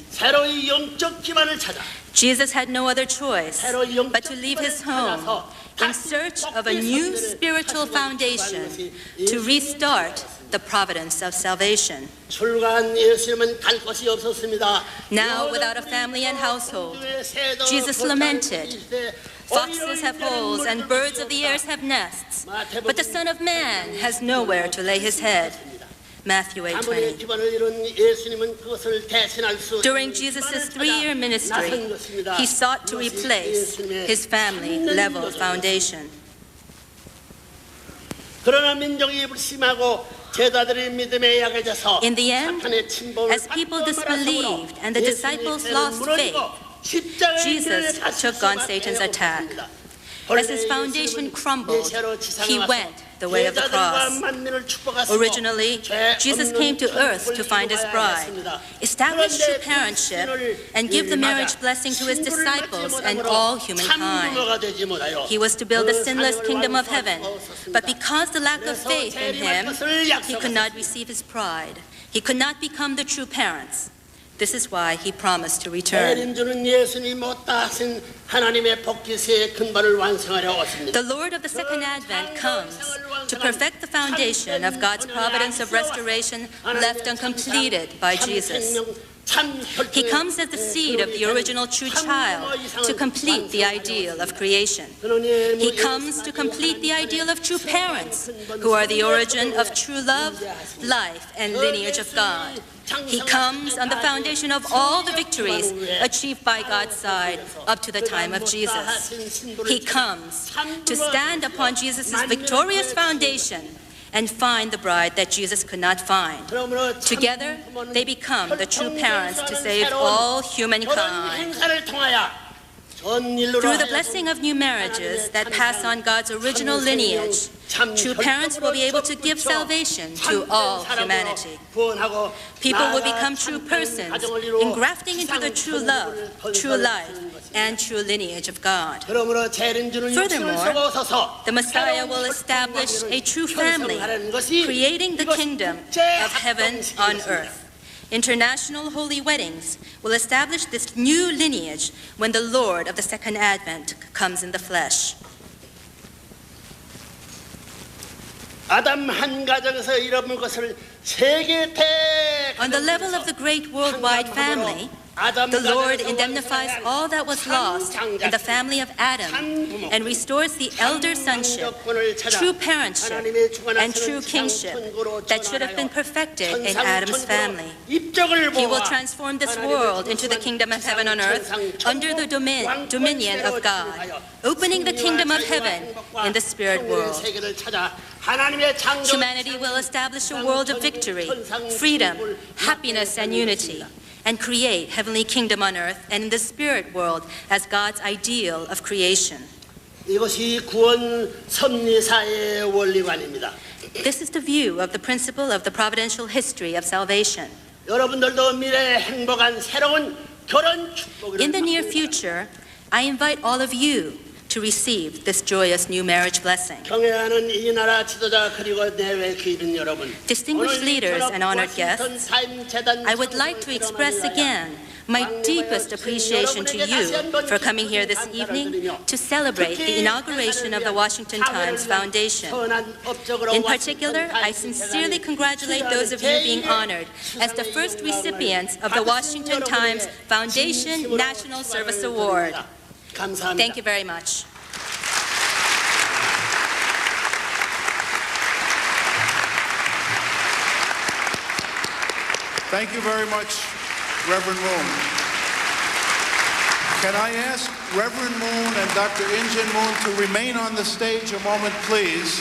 Speaker 2: Jesus had no other choice but to leave his home in search of a new spiritual foundation to restart the providence of salvation. Now, without a family and household, Jesus lamented, "Foxes have holes and birds of the air have nests, but the Son of Man has nowhere to lay his head." Matthew 8:20. During Jesus' 3-year ministry, he sought to replace his family-level foundation. In the end, as people disbelieved and the disciples lost faith, Jesus took on Satan's attack. As his foundation crumbled, he went the way of the cross. Originally, Jesus came to earth to find his bride, establish true parentship, and give the marriage blessing to his disciples and all humankind. He was to build the sinless kingdom of heaven, but because the lack of faith in him, he could not receive his bride. He could not become the true parents. This is why he promised to return. The Lord of the Second Advent comes to perfect the foundation of God's providence of restoration left uncompleted by Jesus. He comes as the seed of the original true child to complete the ideal of creation. He comes to complete the ideal of true parents, who are the origin of true love, life, and lineage of God. He comes on the foundation of all the victories achieved by God's side up to the time of Jesus. He comes to stand upon Jesus' victorious foundation and find the bride that Jesus could not find. Together, they become the true parents to save all humankind. Through the blessing of new marriages that pass on God's original lineage, true parents will be able to give salvation to all humanity. People will become true persons, engrafting into the true love, true life, and true lineage of God. Furthermore, the Messiah will establish a true family, creating the kingdom of heaven on earth. International holy weddings will establish this new lineage when the Lord of the Second Advent comes in the flesh.
Speaker 3: 아담 한 가정에서 잃어버린 것을 세계
Speaker 2: On the level of the great worldwide family, the Lord indemnifies all that was lost in the family of Adam and restores the elder sonship, true parentship, and true kingship that should have been perfected in Adam's family. He will transform this world into the kingdom of heaven on earth under the dominion of God, opening the kingdom of heaven in the spirit world. Humanity will establish a world of victory, freedom, happiness, and unity, and create heavenly kingdom on earth and in the spirit world as God's ideal of creation.
Speaker 3: 이것이 구원 섭리사의 원리관입니다.
Speaker 2: This is the view of the principle of the providential history of salvation.
Speaker 3: 여러분들도 미래의 행복한 새로운 결혼 축복을
Speaker 2: In the near future, I invite all of you to receive this joyous new marriage blessing.
Speaker 3: 경애하는 이 나라 지도자 그리고 내외 귀빈 여러분.
Speaker 2: Distinguished leaders and honored guests, I would like to express again my deepest appreciation to you for coming here this evening to celebrate the inauguration of the Washington Times Foundation. In particular, I sincerely congratulate those of you being honored as the first recipients of the Washington Times Foundation National Service Award. Thank you very much.
Speaker 4: Thank you very much, Reverend Moon. Can I ask Reverend Moon and Dr. Injin Moon to remain on the stage a moment, please?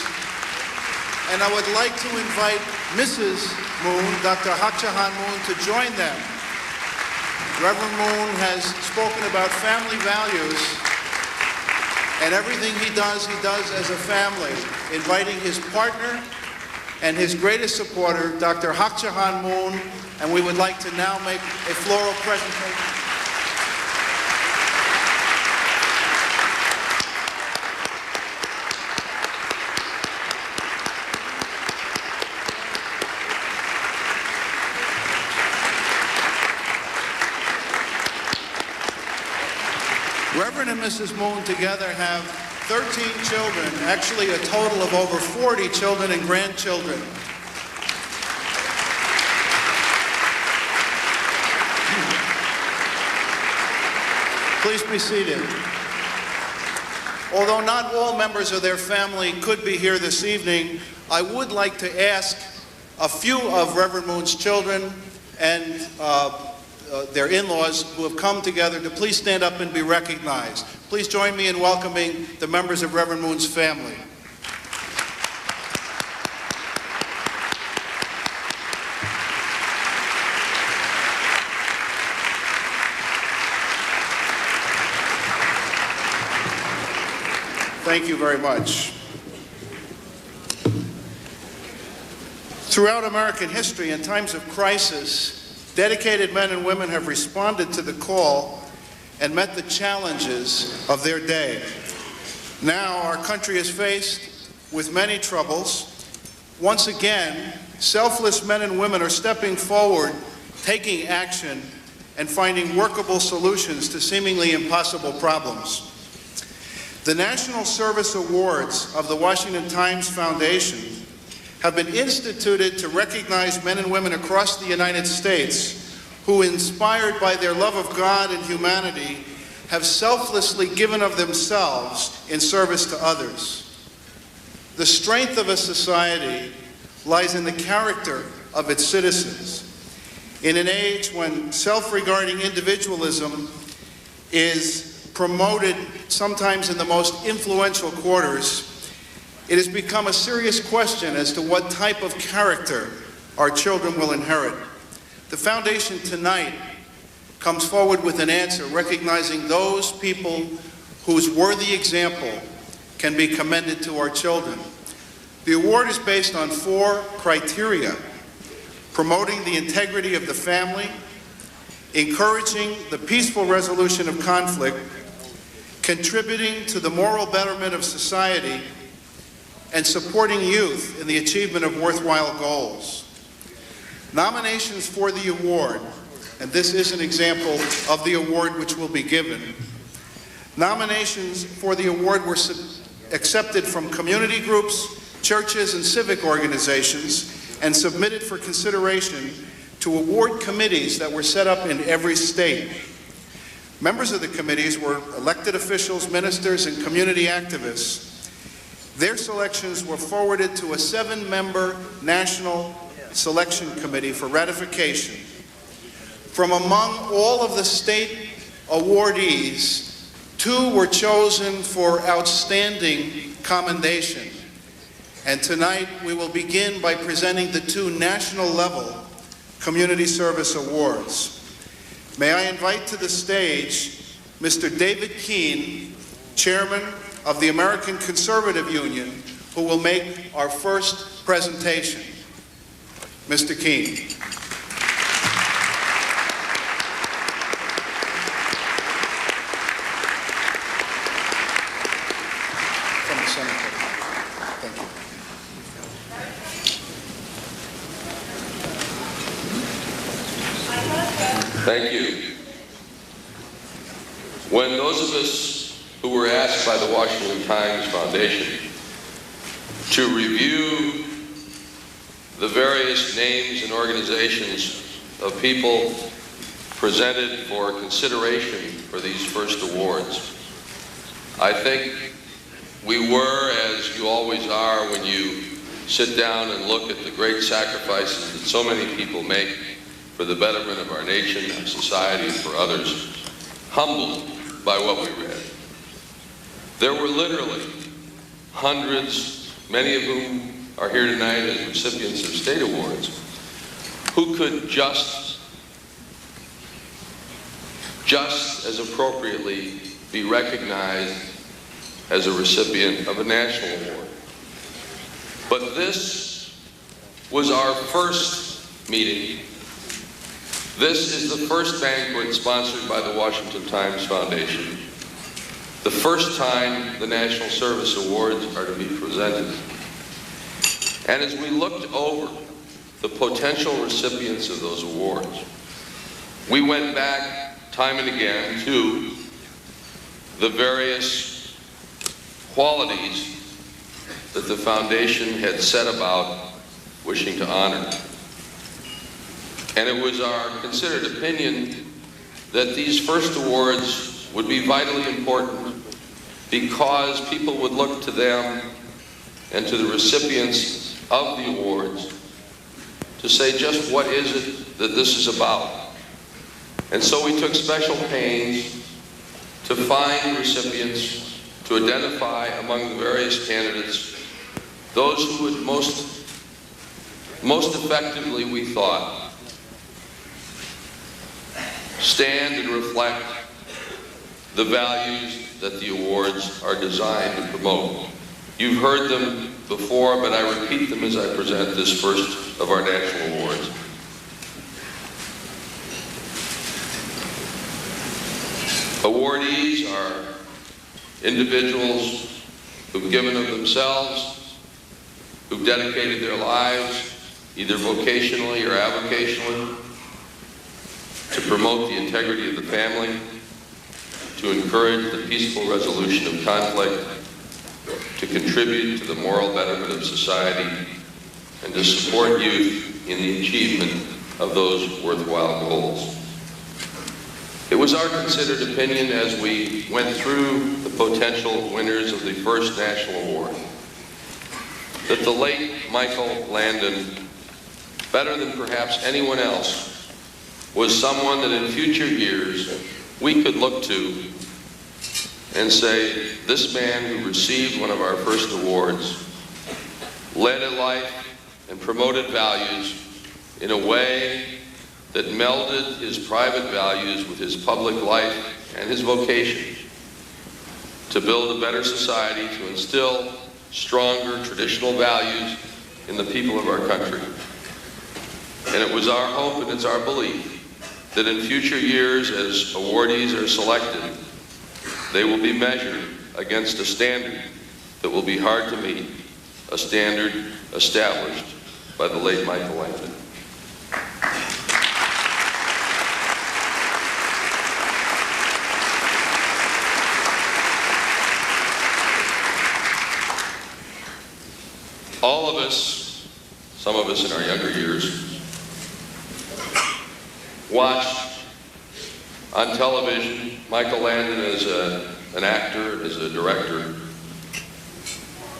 Speaker 4: And I would like to invite Mrs. Moon, Dr. Hakchahan Moon, to join them. Reverend Moon has spoken about family values, and everything he does as a family, inviting his partner and his greatest supporter, Dr. Hakchahan Moon, and we would like to now make a floral presentation. Reverend and Mrs. Moon together have 13 children, actually a total of over 40 children and grandchildren. Please be seated. Although not all members of their family could be here this evening, I would like to ask a few of Reverend Moon's children and their in-laws who have come together to please stand up and be recognized. Please join me in welcoming the members of Reverend Moon's family. Thank you very much. Throughout American history, in times of crisis, dedicated men and women have responded to the call and met the challenges of their day. Now our country is faced with many troubles. Once again, selfless men and women are stepping forward, taking action, and finding workable solutions to seemingly impossible problems. The National Service Awards of the Washington Times Foundation have been instituted to recognize men and women across the United States who, inspired by their love of God and humanity, have selflessly given of themselves in service to others. The strength of a society lies in the character of its citizens. In an age when self-regarding individualism is promoted sometimes in the most influential quarters, it has become a serious question as to what type of character our children will inherit. The foundation tonight comes forward with an answer recognizing those people whose worthy example can be commended to our children. The award is based on 4 criteria: promoting the integrity of the family, encouraging the peaceful resolution of conflict, contributing to the moral betterment of society, and supporting youth in the achievement of worthwhile goals. Nominations for the award, and this is an example of the award which will be given. Nominations for the award were accepted from community groups, churches, and civic organizations, and submitted for consideration to award committees that were set up in every state. Members of the committees were elected officials, ministers, and community activists. Their selections were forwarded to a 7-member national selection committee for ratification. From among all of the state awardees, 2 were chosen for outstanding commendation. And tonight we will begin by presenting the 2 national level Community Service Awards. May I invite to the stage Mr. David Keene, Chairman of the American Conservative Union, who will make our first presentation. Mr. Keene. From the Senate. Thank you.
Speaker 5: Thank you. When those of us who were asked by the Washington Times Foundation to review the various names and organizations of people presented for consideration for these first awards, I think we were, as you always are when you sit down and look at the great sacrifices that so many people make for the betterment of our nation, our society, and for others, humbled by what we read. There were literally hundreds, many of whom are here tonight as recipients of state awards, who could just as appropriately be recognized as a recipient of a national award. But this was our first meeting. This is the first banquet sponsored by the Washington Times Foundation. The first time the National Service Awards are to be presented. And as we looked over the potential recipients of those awards, we went back time and again to the various qualities that the foundation had set about wishing to honor. And it was our considered opinion that these first awards would be vitally important because people would look to them and to the recipients of the awards to say just what is it that this is about. And so we took special pains to find recipients, to identify among the various candidates those who would most effectively, we thought, stand and reflect the values that the awards are designed to promote. You've heard them before, but I repeat them as I present this first of our national awards. Awardees are individuals who've given of themselves, who've dedicated their lives, either vocationally or avocationally, to promote the integrity of the family, to encourage the peaceful resolution of conflict, to contribute to the moral betterment of society, and to support youth in the achievement of those worthwhile goals. It was our considered opinion as we went through the potential winners of the first national award that the late Michael Landon, better than perhaps anyone else, was someone that in future years we could look to and say, this man who received one of our first awards led a life and promoted values in a way that melded his private values with his public life and his vocation to build a better society, to instill stronger traditional values in the people of our country. And it was our hope and it's our belief that in future years, as awardees are selected, they will be measured against a standard that will be hard to meet, a standard established by the late Michael Landon. All of us, some of us in our younger years, watched on television Michael Landon as an actor, as a director,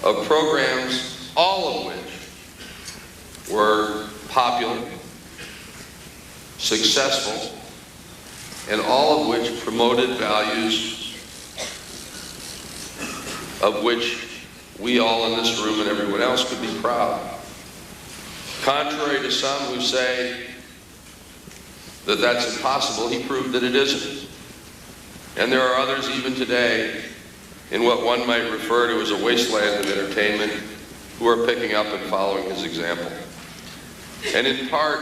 Speaker 5: of programs, all of which were popular, successful, and all of which promoted values of which we all in this room and everyone else could be proud. Contrary to some who say that that's impossible, he proved that it isn't. And there are others even today in what one might refer to as a wasteland of entertainment who are picking up and following his example. And in part,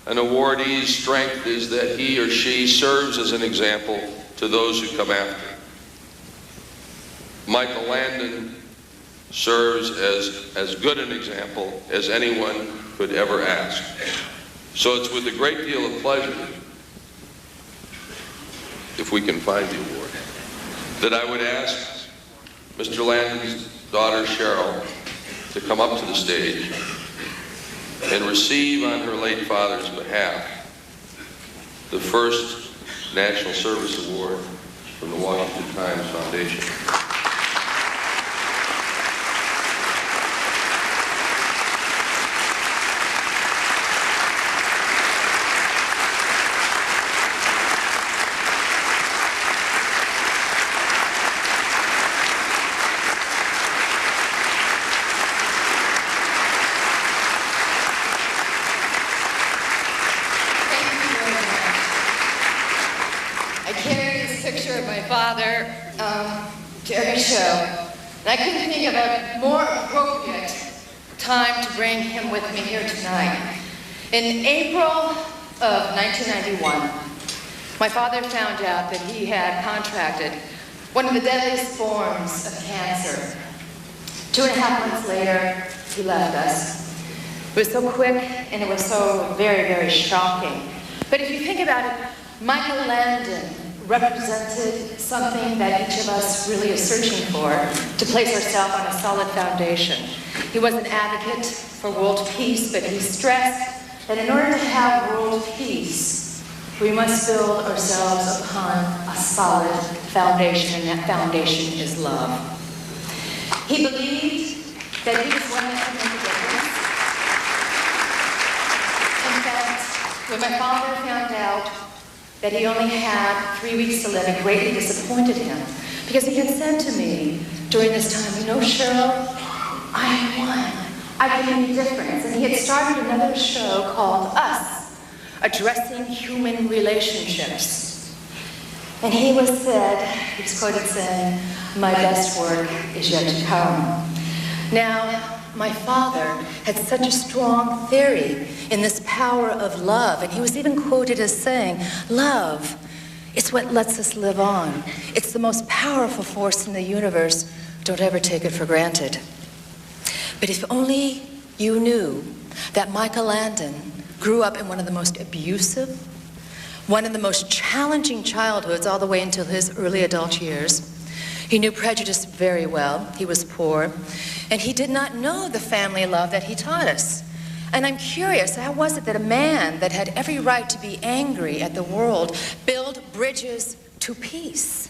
Speaker 5: an awardee's strength is that he or she serves as an example to those who come after. Michael Landon serves as good an example as anyone could ever ask. So it's with a great deal of pleasure, if we can find the award, that I would ask Mr. Landon's daughter, Cheryl, to come up to the stage and receive on her late father's behalf the first National Service Award from the Washington Times Foundation.
Speaker 6: To every show, and I couldn't think of a more appropriate time to bring him with me here tonight. In April of 1991, my father found out that he had contracted one of the deadliest forms of cancer. 2.5 months later, he left us. It was so quick and it was so very, very shocking. But if you think about it, Michael Landon represented something that each of us really is searching for, to place ourselves on a solid foundation. He was an advocate for world peace, but he stressed that in order to have world peace, we must build ourselves upon a solid foundation, and that foundation is love. He believed that he was one that could make a difference. In fact, when my father found out that he only had 3 weeks to live, it greatly disappointed him, because he had said to me during this time, you know, Cheryl, I won. I can make a difference. And he had started another show called Us, Addressing Human Relationships. And he was quoted saying, my best work is yet to come. Now, my father had such a strong theory in this power of love, and he was even quoted as saying, love, it's what lets us live on. It's the most powerful force in the universe. Don't ever take it for granted. But if only you knew that Michael Landon grew up in one of the most abusive, one of the most challenging childhoods all the way until his early adult years. He knew prejudice very well. He was poor. And he did not know the family love that he taught us. And I'm curious, how was it that a man that had every right to be angry at the world built bridges to peace?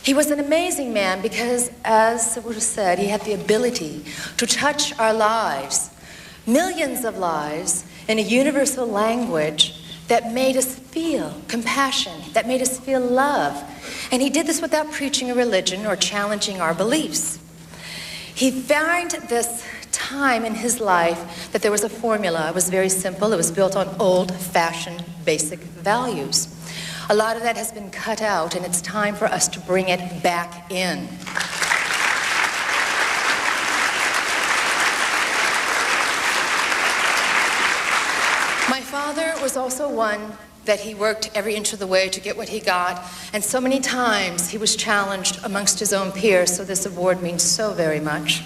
Speaker 6: He was an amazing man because, as it was said, he had the ability to touch our lives, millions of lives, in a universal language that made us feel compassion, that made us feel love. And he did this without preaching a religion or challenging our beliefs. He found this time in his life that there was a formula. It was very simple. It was built on old-fashioned basic values. A lot of that has been cut out, and it's time for us to bring it back in. My father was also one that he worked every inch of the way to get what he got, and so many times he was challenged amongst his own peers, so this award means so very much.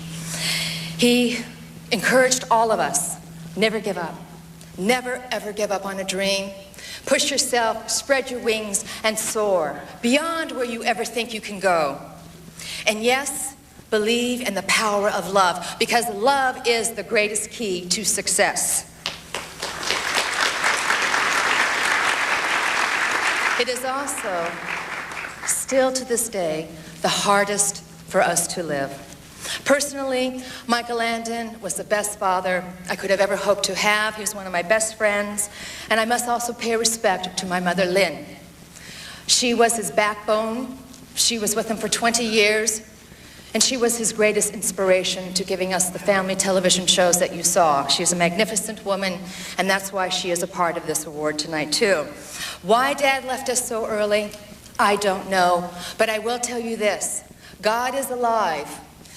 Speaker 6: He encouraged all of us, never give up. Never, ever give up on a dream. Push yourself, spread your wings, and soar beyond where you ever think you can go. And yes, believe in the power of love, because love is the greatest key to success. It is also, still to this day, the hardest for us to live. Personally, Michael Landon was the best father I could have ever hoped to have. He was one of my best friends, and I must also pay respect to my mother, Lynn. She was his backbone. She was with him for 20 years, and she was his greatest inspiration to giving us the family television shows that you saw. She is a magnificent woman, and that's why she is a part of this award tonight, too. Why Dad left us so early, I don't know, but I will tell you this. God is alive,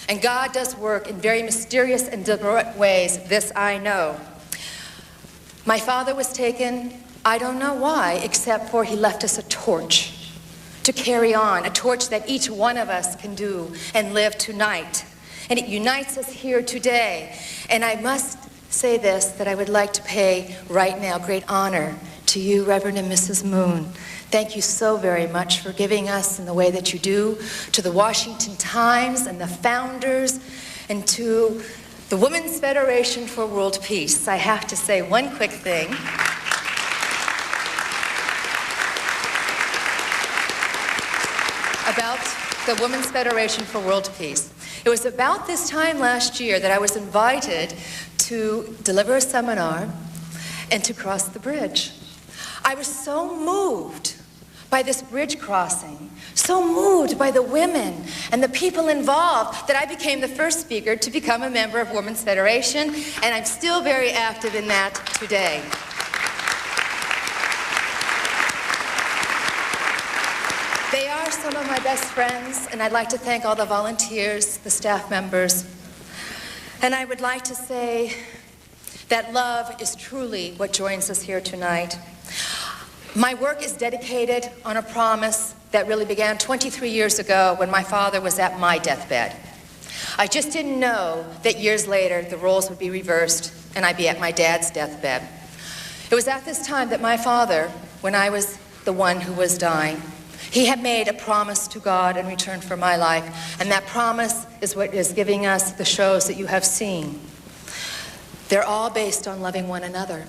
Speaker 6: and God does work in very mysterious and deliberate ways. This I know. My father was taken, I don't know why, except for he left us a torch to carry on, a torch that each one of us can do and live tonight. And it unites us here today. And I must say this, that I would like to pay right now great honor to you, Reverend and Mrs. Moon. Thank you so very much for giving us in the way that you do, to the Washington Times and the founders, and to the Women's Federation for World Peace. I have to say one quick thing. About the Women's Federation for World Peace. It was about this time last year that I was invited to deliver a seminar and to cross the bridge. I was so moved by this bridge crossing, so moved by the women and the people involved that I became the first speaker to become a member of Women's Federation, and I'm still very active in that today. They are some of my best friends, and I'd like to thank all the volunteers, the staff members, and I would like to say that love is truly what joins us here tonight. My work is dedicated on a promise that really began 23 years ago when my father was at my deathbed. I just didn't know that years later the roles would be reversed and I'd be at my dad's deathbed. It was at this time that my father, when I was the one who was dying, he had made a promise to God in return for my life, and that promise is what is giving us the shows that you have seen. They're all based on loving one another.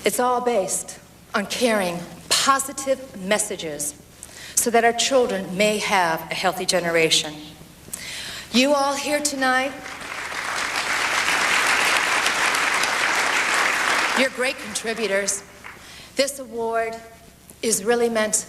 Speaker 6: It's all based on carrying positive messages so that our children may have a healthy generation. You all here tonight, you're great contributors. This award is really meant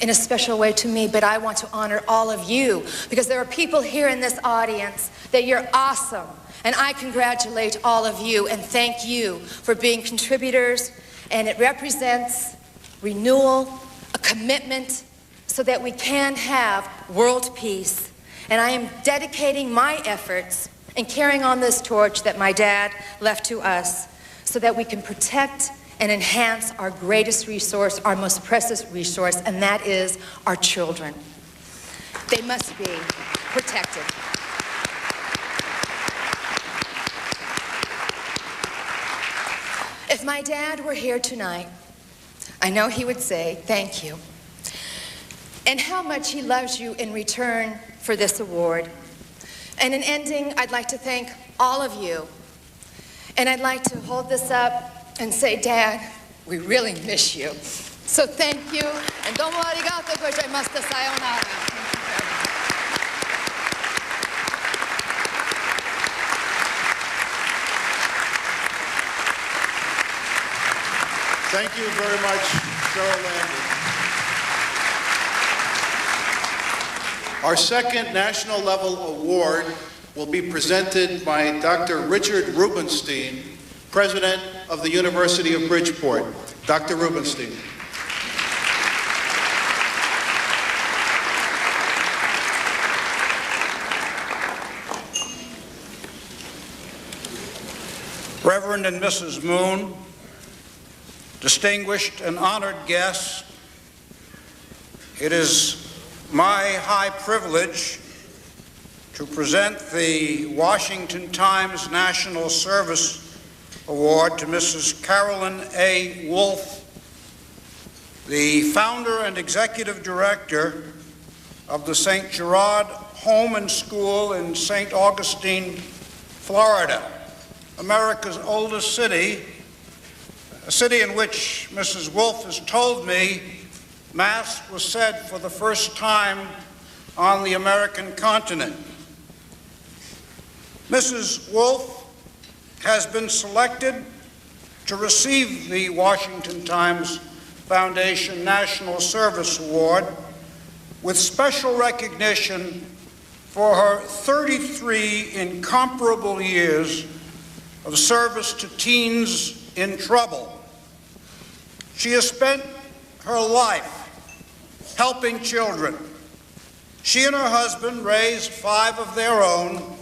Speaker 6: in a special way to me, but I want to honor all of you because there are people here in this audience that you're awesome. And I congratulate all of you and thank you for being contributors, and it represents renewal, a commitment so that we can have world peace. And I am dedicating my efforts in carrying on this torch that my dad left to us so that we can protect and enhance our greatest resource, our most precious resource, and that is our children. They must be protected. If my dad were here tonight, I know he would say, thank you, and how much he loves you in return for this award. And in ending, I'd like to thank all of you. And I'd like to hold this up and say, Dad, we really miss you. So thank you, and domo arigato gozaimashita, sayonara.
Speaker 4: Thank you very much, Cheryl Landon. Our second national level award will be presented by Dr. Richard Rubenstein, President of the University of Bridgeport. Dr. Rubenstein.
Speaker 7: Reverend and Mrs. Moon, distinguished and honored guests, it is my high privilege to present the Washington Times National Service Award to Mrs. Carolyn A. Wolfe, the founder and executive director of the St. Gerard Home and School in St. Augustine, Florida, America's oldest city, a city in which Mrs. Wolfe has told me Mass was said for the first time on the American continent. Mrs. Wolfe has been selected to receive the Washington Times Foundation National Service Award with special recognition for her 33 incomparable years of service to teens in trouble. She has spent her life helping children. She and her husband raised 5 of their own